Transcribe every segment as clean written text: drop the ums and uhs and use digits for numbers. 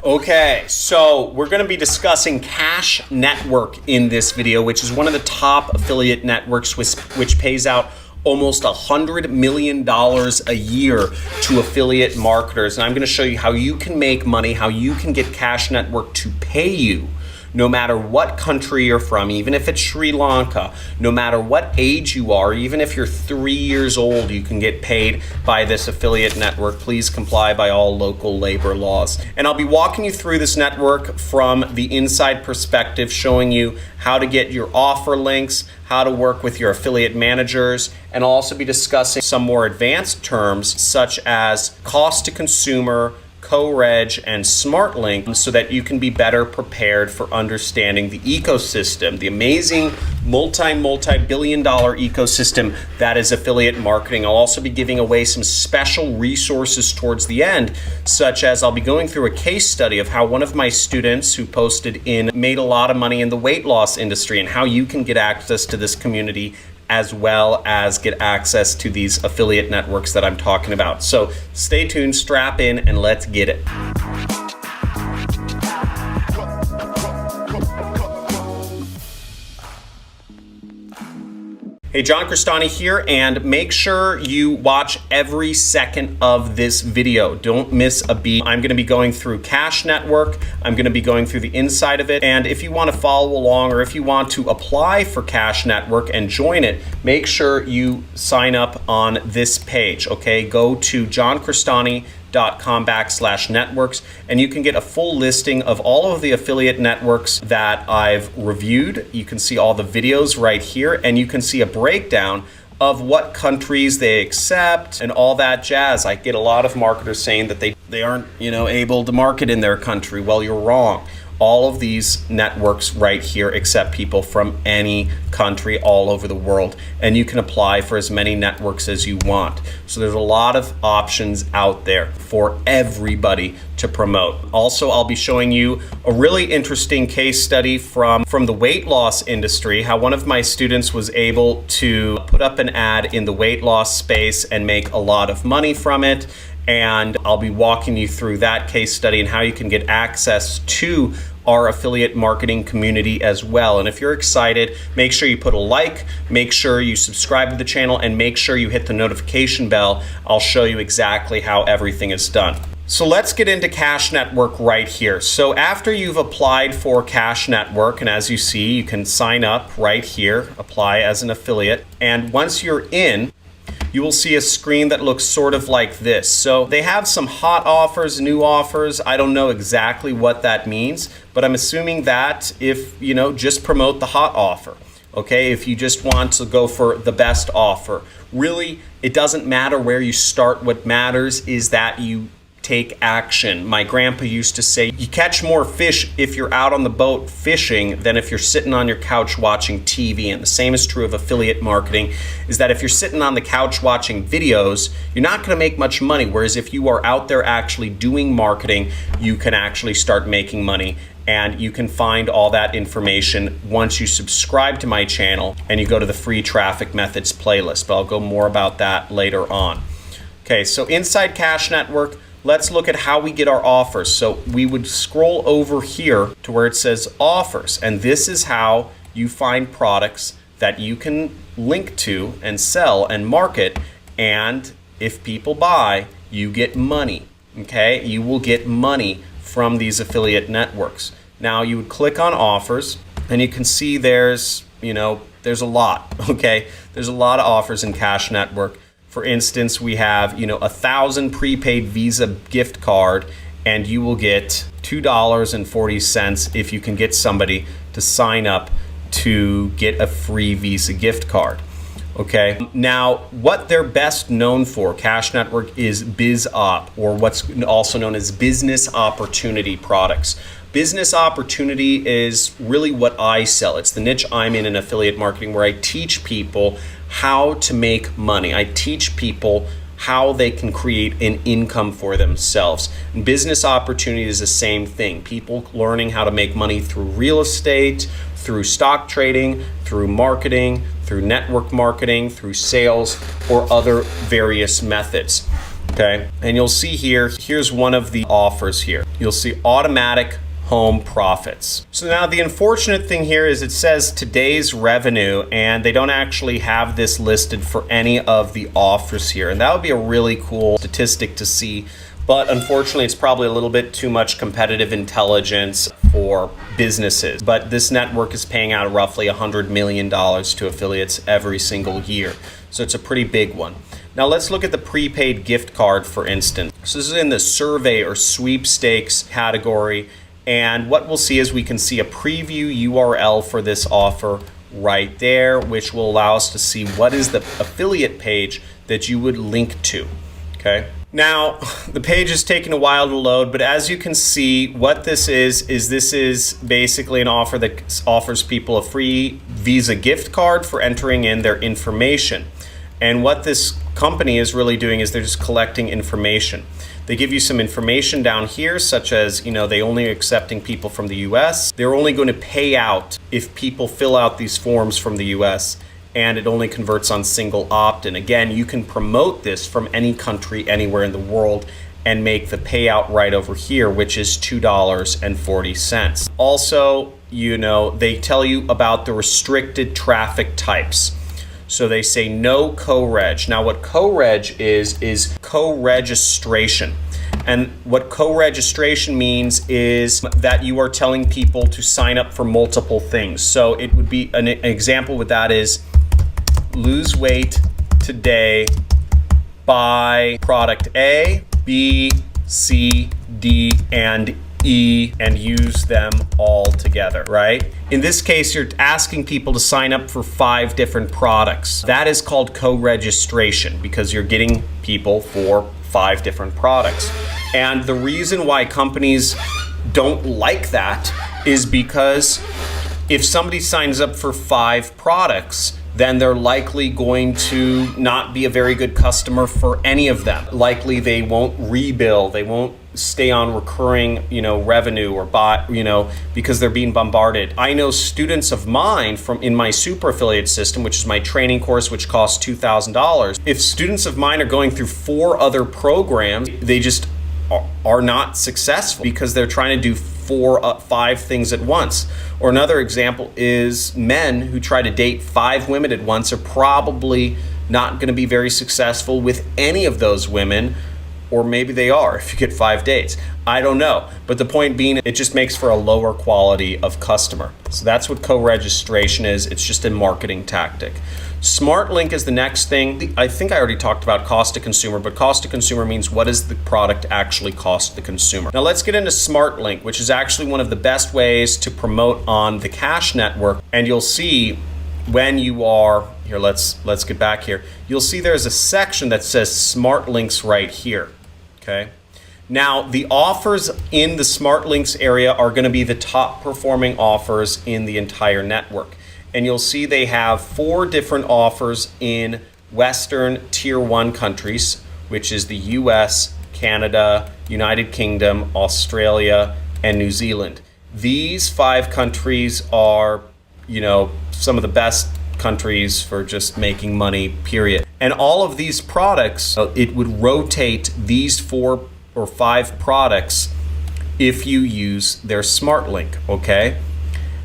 Okay, so we're going to be discussing Cash Network in this video, which is one of the top affiliate networks which pays out almost $100 million a year to affiliate marketers. And I'm going to show you how you can make money, how you can get Cash Network to pay you no matter what country you're from, even if it's Sri Lanka, no matter what age you are, even if you're 3 years old, you can get paid by this affiliate network. Please comply by all local labor laws. And I'll be walking you through this network from the inside perspective, showing you how to get your offer links, how to work with your affiliate managers, and I'll also be discussing some more advanced terms such as cost to consumer, co-reg, and smart link, so that you can be better prepared for understanding the ecosystem, the amazing multi-billion dollar ecosystem that is affiliate marketing. I'll also be giving away some special resources towards the end, such as I'll be going through a case study of how one of my students who posted in made a lot of money in the weight loss industry, and how you can get access to this community as well as get access to these affiliate networks that I'm talking about. So stay tuned, strap in, and let's get it. Hey, John Crestani here, and make sure you watch every second of this video. Don't miss a beat. I'm going to be going through Cash Network. I'm going to be going through the inside of it. And if you want to follow along, or if you want to apply for Cash Network and join it, make sure you sign up on this page, okay? Go to johncrestani.com/networks, and you can get a full listing of all of the affiliate networks that I've reviewed. You can see all the videos right here, and you can see a breakdown of what countries they accept and all that jazz. I get a lot of marketers saying that they aren't, able to market in their country. Well, you're wrong. All of these networks right here accept people from any country all over the world, and you can apply for as many networks as you want. So there's a lot of options out there for everybody to promote. Also, I'll be showing you a really interesting case study from the weight loss industry, how one of my students was able to put up an ad in the weight loss space and make a lot of money from it. And I'll be walking you through that case study and how you can get access to our affiliate marketing community as well. And if you're excited, make sure you put a like, make sure you subscribe to the channel, and make sure you hit the notification bell. I'll show you exactly how everything is done. So let's get into Cash Network right here. So after you've applied for Cash Network, and as you see, you can sign up right here, apply as an affiliate. And once you're in, you will see a screen that looks sort of like this. So they have some hot offers, new offers. I don't know exactly what that means, but I'm assuming that if, just promote the hot offer. Okay, if you just want to go for the best offer. Really, it doesn't matter where you start. What matters is that you take action. My grandpa used to say, you catch more fish if you're out on the boat fishing than if you're sitting on your couch watching TV. And the same is true of affiliate marketing, is that if you're sitting on the couch watching videos, you're not going to make much money. Whereas if you are out there actually doing marketing, you can actually start making money. And you can find all that information once you subscribe to my channel and you go to the free traffic methods playlist. But I'll go more about that later on. Okay, so inside Cash Network, let's look at how we get our offers. So we would scroll over here to where it says offers, and this is how you find products that you can link to and sell and market, and if people buy, you get money, okay? You will get money from these affiliate networks. Now you would click on offers, and you can see there's a lot, okay? There's a lot of offers in Cash Network. For instance, we have, 1,000 prepaid Visa gift card, and you will get $2.40 if you can get somebody to sign up to get a free Visa gift card. Okay. Now, what they're best known for, Cash Network, is BizOp, or what's also known as business opportunity products. Business opportunity is really what I sell. It's the niche I'm in affiliate marketing, where I teach people how to make money. I teach people how they can create an income for themselves. And business opportunity is the same thing. People learning how to make money through real estate, through stock trading, through marketing, through network marketing, through sales, or other various methods. Okay, and you'll see here's one of the offers here. You'll see automatic home profits. So now the unfortunate thing here is it says today's revenue, and they don't actually have this listed for any of the offers here. And that would be a really cool statistic to see. But unfortunately, it's probably a little bit too much competitive intelligence for businesses. But this network is paying out roughly $100 million to affiliates every single year. So it's a pretty big one. Now let's look at the prepaid gift card, for instance. So this is in the survey or sweepstakes category. And what we'll see is we can see a preview URL for this offer right there, which will allow us to see what is the affiliate page that you would link to, okay? Now, the page is taking a while to load, but as you can see, what this is basically an offer that offers people a free Visa gift card for entering in their information. And what this company is really doing is they're just collecting information. They give you some information down here, such as, they only are accepting people from the US. They're only going to pay out if people fill out these forms from the US, and it only converts on single opt-in. Again, you can promote this from any country, anywhere in the world, and make the payout right over here, which is $2.40. Also, they tell you about the restricted traffic types. So they say no co-reg. Now what co-reg is co-registration. And what co-registration means is that you are telling people to sign up for multiple things. So it would be, an example with that is lose weight today, buy product A, B, C, D, and E, and use them all together, right? In this case, you're asking people to sign up for 5 different products. That is called co-registration because you're getting people for 5 different products. And the reason why companies don't like that is because if somebody signs up for 5 products, then they're likely going to not be a very good customer for any of them. Likely they won't rebill, they won't stay on recurring, revenue or buy, because they're being bombarded. I know students of mine in my super affiliate system, which is my training course, which costs $2,000. If students of mine are going through 4 other programs, they just are not successful because they're trying to do 5 things at once. Or another example is men who try to date 5 women at once are probably not going to be very successful with any of those women, or maybe they are if you get 5 dates. I don't know. But the point being, it just makes for a lower quality of customer. So that's what co-registration is. It's just a marketing tactic. Smart link is the next thing. I think I already talked about cost to consumer, but cost to consumer means what does the product actually cost the consumer. Now let's get into smart link, which is actually one of the best ways to promote on the Cash network. And you'll see when you are here, let's get back here. You'll see there's a section that says smart links right here. Okay. Now the offers in the smart links area are going to be the top performing offers in the entire network. And you'll see they have 4 different offers in Western Tier 1 countries, which is the US, Canada, United Kingdom, Australia, and New Zealand. These 5 countries are, some of the best countries for just making money, period. And all of these products, it would rotate these 4 or 5 products if you use their smart link, okay?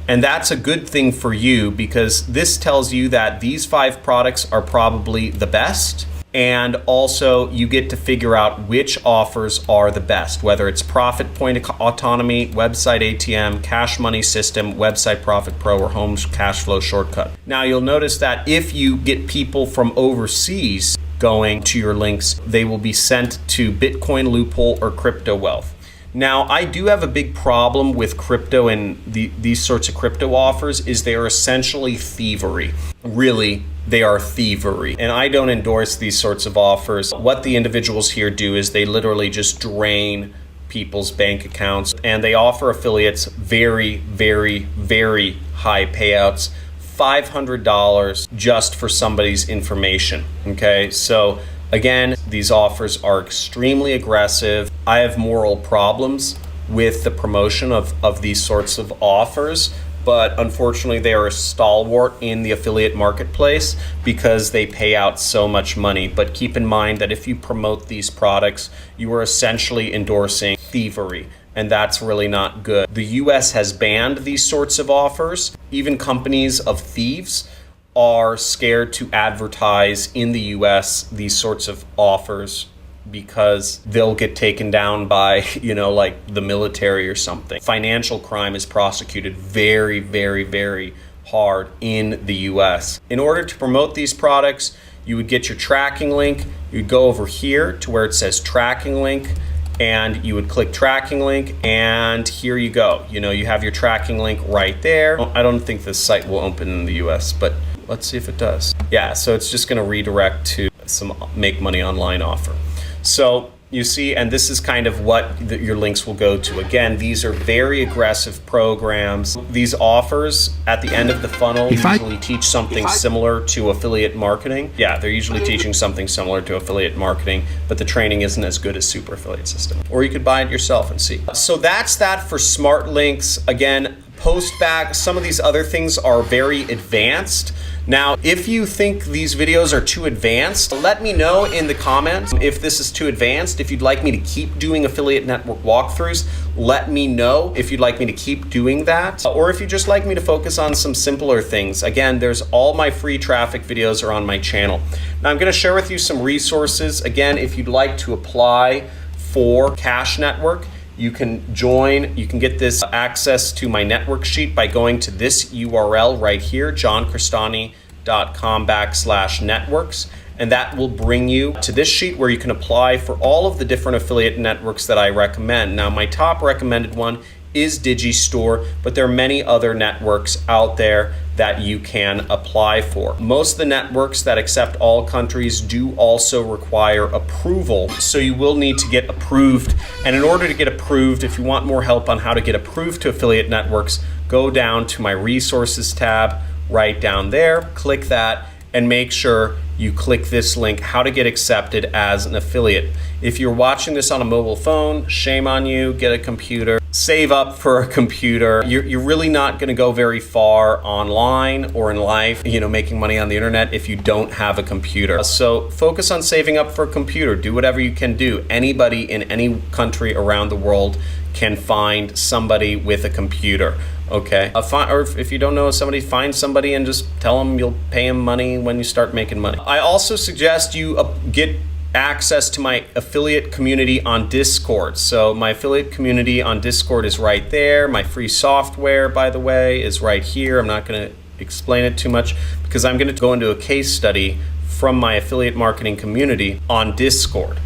And that's a good thing for you because this tells you that these 5 products are probably the best. And also you get to figure out which offers are the best, whether it's Profit Point Autonomy, Website ATM, Cash Money System, Website Profit Pro, or Home Cash Flow Shortcut. Now you'll notice that if you get people from overseas going to your links, they will be sent to Bitcoin Loophole or Crypto Wealth. Now, I do have a big problem with crypto and these sorts of crypto offers is they are essentially thievery. Really, they are thievery. And I don't endorse these sorts of offers. What the individuals here do is they literally just drain people's bank accounts and they offer affiliates very, very, very high payouts. $500 just for somebody's information, okay? So again, these offers are extremely aggressive. I have moral problems with the promotion of these sorts of offers, but unfortunately they are a stalwart in the affiliate marketplace because they pay out so much money. But keep in mind that if you promote these products, you are essentially endorsing thievery, and that's really not good. The US has banned these sorts of offers. Even companies of thieves are scared to advertise in the US these sorts of offers because they'll get taken down by, like the military or something. Financial crime is prosecuted very, very, very hard in the US. In order to promote these products, you would get your tracking link. You'd go over here to where it says tracking link, and you would click tracking link, and here you go. You have your tracking link right there. I don't think this site will open in the US, but let's see if it does. Yeah, so it's just gonna redirect to some make money online offer. So you see, and this is kind of what your links will go to. Again, these are very aggressive programs. These offers at the end of the funnel usually teach something similar to affiliate marketing. Yeah, they're usually teaching something similar to affiliate marketing, but the training isn't as good as Super Affiliate System. Or you could buy it yourself and see. So that's that for smart links. Again, postback, some of these other things are very advanced. Now, if you think these videos are too advanced, let me know in the comments if this is too advanced. If you'd like me to keep doing affiliate network walkthroughs, let me know if you'd like me to keep doing that. Or if you just like me to focus on some simpler things. Again, there's all my free traffic videos are on my channel. Now, I'm gonna share with you some resources. Again, if you'd like to apply for Cash Network, you can join, you can get this access to my network sheet by going to this URL right here, johncrestani.com/networks. And that will bring you to this sheet where you can apply for all of the different affiliate networks that I recommend. Now, my top recommended one is Digistore, but there are many other networks out there that you can apply for. Most of the networks that accept all countries do also require approval, so you will need to get approved. And in order to get approved, if you want more help on how to get approved to affiliate networks, go down to my resources tab right down there, click that, and make sure you click this link, how to get accepted as an affiliate. If you're watching this on a mobile phone, shame on you, get a computer, save up for a computer. You're really not gonna go very far online or in life, making money on the internet if you don't have a computer. So focus on saving up for a computer, do whatever you can do. Anybody in any country around the world can find somebody with a computer. Okay, or if you don't know somebody, find somebody and just tell them you'll pay them money when you start making money. I also suggest you get access to my affiliate community on Discord. So my affiliate community on Discord is right there. My free software, by the way, is right here. I'm not going to explain it too much because I'm going to go into a case study from my affiliate marketing community on Discord.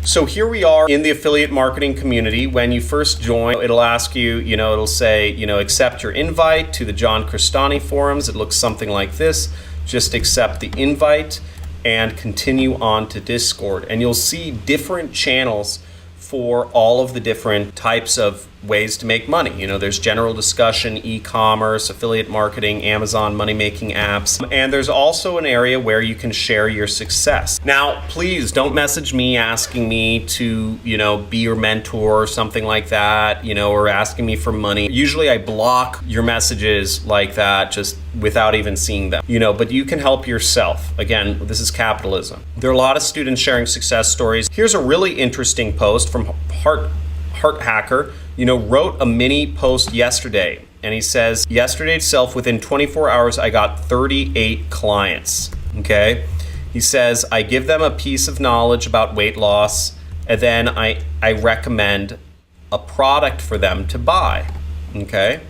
So here we are in the affiliate marketing community. When you first join, it'll ask you, it'll say, accept your invite to the John Crestani forums. It looks something like this. Just accept the invite and continue on to Discord. And you'll see different channels for all of the different types of ways to make money. There's general discussion, e-commerce, affiliate marketing, Amazon money-making apps, and there's also an area where you can share your success. Now, please don't message me asking me to, be your mentor or something like that, or asking me for money. Usually I block your messages like that just without even seeing them, but you can help yourself. Again, this is capitalism. There are a lot of students sharing success stories. Here's a really interesting post from Heart Hacker. Wrote a mini post yesterday, and he says, yesterday itself, within 24 hours, I got 38 clients, okay? He says, I give them a piece of knowledge about weight loss, and then I recommend a product for them to buy, okay?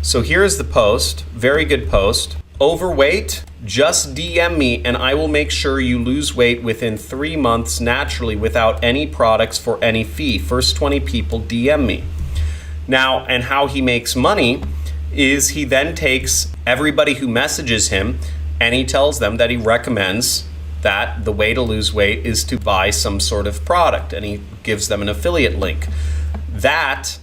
So here's the post, very good post. Overweight? Just DM me and I will make sure you lose weight within 3 months naturally without any products for any fee. First 20 people DM me. Now, and how he makes money is he then takes everybody who messages him and he tells them that he recommends that the way to lose weight is to buy some sort of product, and he gives them an affiliate link. That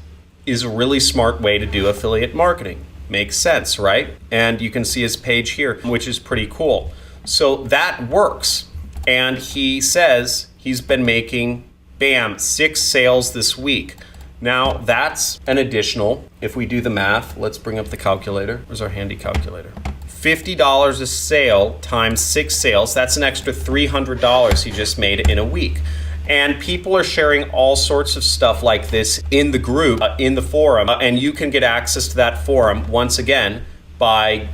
is a really smart way to do affiliate marketing. Makes sense, right? And you can see his page here, which is pretty cool. So that works. And he says he's been making, bam, 6 sales this week. Now that's an additional, if we do the math, let's bring up the calculator. Where's our handy calculator? $50 a sale times 6 sales, that's an extra $300 he just made in a week. And people are sharing all sorts of stuff like this in the group, in the forum, and you can get access to that forum once again by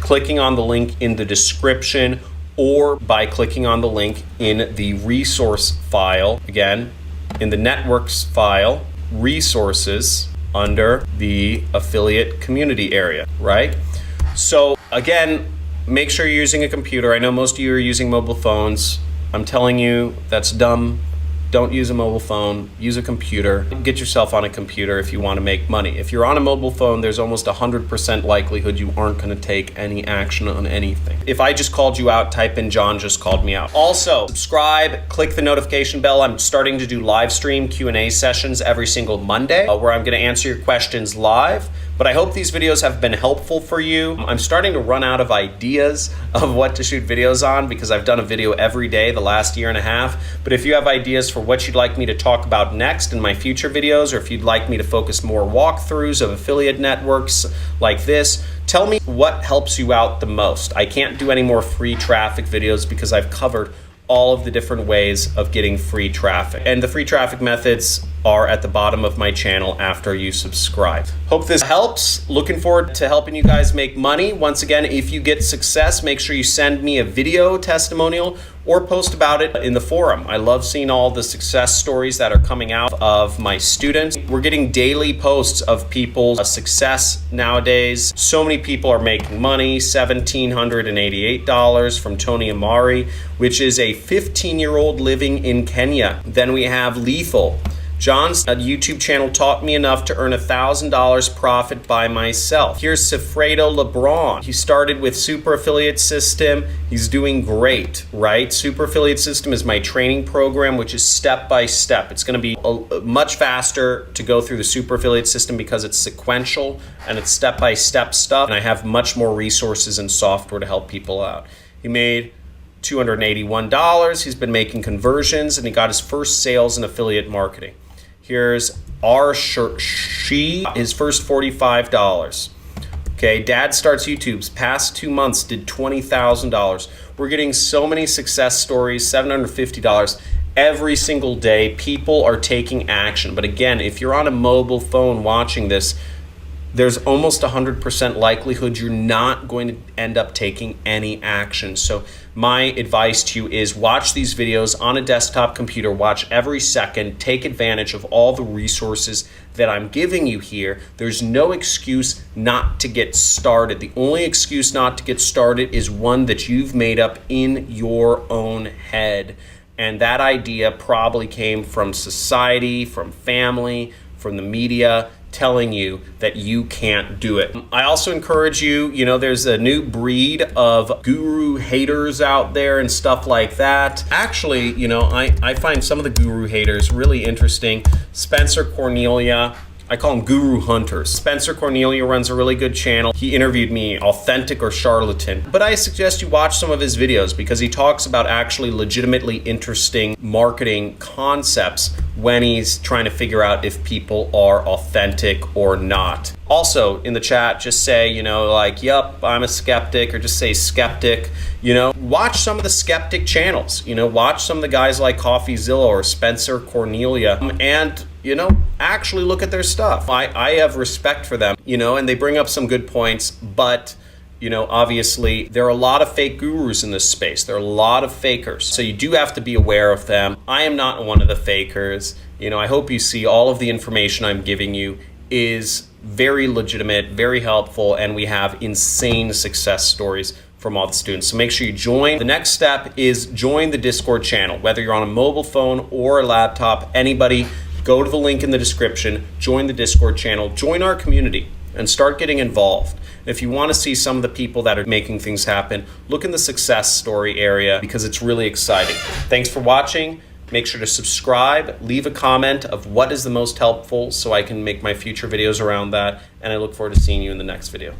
clicking on the link in the description or by clicking on the link in the resource file, again, in the networks file, resources, under the affiliate community area, right? So again, make sure you're using a computer. I know most of you are using mobile phones. I'm telling you, that's dumb. Don't use a mobile phone, use a computer. Get yourself on a computer if you want to make money. If you're on a mobile phone, there's almost 100% likelihood you aren't going to take any action on anything. If I just called you out, type in John just called me out. Also, subscribe, click the notification bell. I'm starting to do live stream Q&A sessions every single Monday where I'm going to answer your questions live. But I hope these videos have been helpful for you. I'm starting to run out of ideas of what to shoot videos on because I've done a video every day the last year and a half. But if you have ideas for what you'd like me to talk about next in my future videos, or if you'd like me to focus more walkthroughs of affiliate networks like this, tell me what helps you out the most. I can't do any more free traffic videos because I've covered all of the different ways of getting free traffic. And the free traffic methods are at the bottom of my channel after you subscribe. Hope this helps. Looking forward to helping you guys make money. Once again, if you get success, make sure you send me a video testimonial or post about it in the forum. I love seeing all the success stories that are coming out of my students. We're getting daily posts of people's success nowadays. So many people are making money, $1,788 from Tony Amari, which is a 15-year-old living in Kenya. Then we have Lethal. John's YouTube channel taught me enough to earn $1,000 profit by myself. Here's Sifredo LeBron. He started with Super Affiliate System. He's doing great, right? Super Affiliate System is my training program, which is step by step. It's going to be much faster to go through the Super Affiliate System because it's sequential and it's step by step stuff. And I have much more resources and software to help people out. He made $281. He's been making conversions and he got his first sales in affiliate marketing. Here's she, his first $45. Okay, Dad Starts YouTube's past 2 months did $20,000. We're getting so many success stories, $750 every single day. People are taking action. But again, if you're on a mobile phone watching this, there's almost 100% likelihood you're not going to end up taking any action. So my advice to you is watch these videos on a desktop computer, watch every second, take advantage of all the resources that I'm giving you here. There's no excuse not to get started. The only excuse not to get started is one that you've made up in your own head. And that idea probably came from society, from family, from the media, telling you that you can't do it. I also encourage you, there's a new breed of guru haters out there and stuff like that. Actually, I find some of the guru haters really interesting. Spencer Cornelia, I call them guru hunters. Spencer Cornelia runs a really good channel. He interviewed me, Authentic or Charlatan. But I suggest you watch some of his videos because he talks about actually legitimately interesting marketing concepts when he's trying to figure out if people are authentic or not. Also, in the chat, just say, yup, I'm a skeptic, or just say skeptic. Watch some of the skeptic channels. Watch some of the guys like CoffeeZilla or Spencer Cornelia, and actually look at their stuff. I have respect for them, and they bring up some good points, but obviously there are a lot of fake gurus in this space. There are a lot of fakers. So you do have to be aware of them. I am not one of the fakers. I hope you see all of the information I'm giving you is very legitimate, very helpful, and we have insane success stories from all the students. So make sure you join. The next step is join the Discord channel. Whether you're on a mobile phone or a laptop, anybody, go to the link in the description, join the Discord channel, join our community, and start getting involved. If you want to see some of the people that are making things happen, look in the success story area because it's really exciting. Thanks for watching. Make sure to subscribe, leave a comment of what is the most helpful so I can make my future videos around that, and I look forward to seeing you in the next video.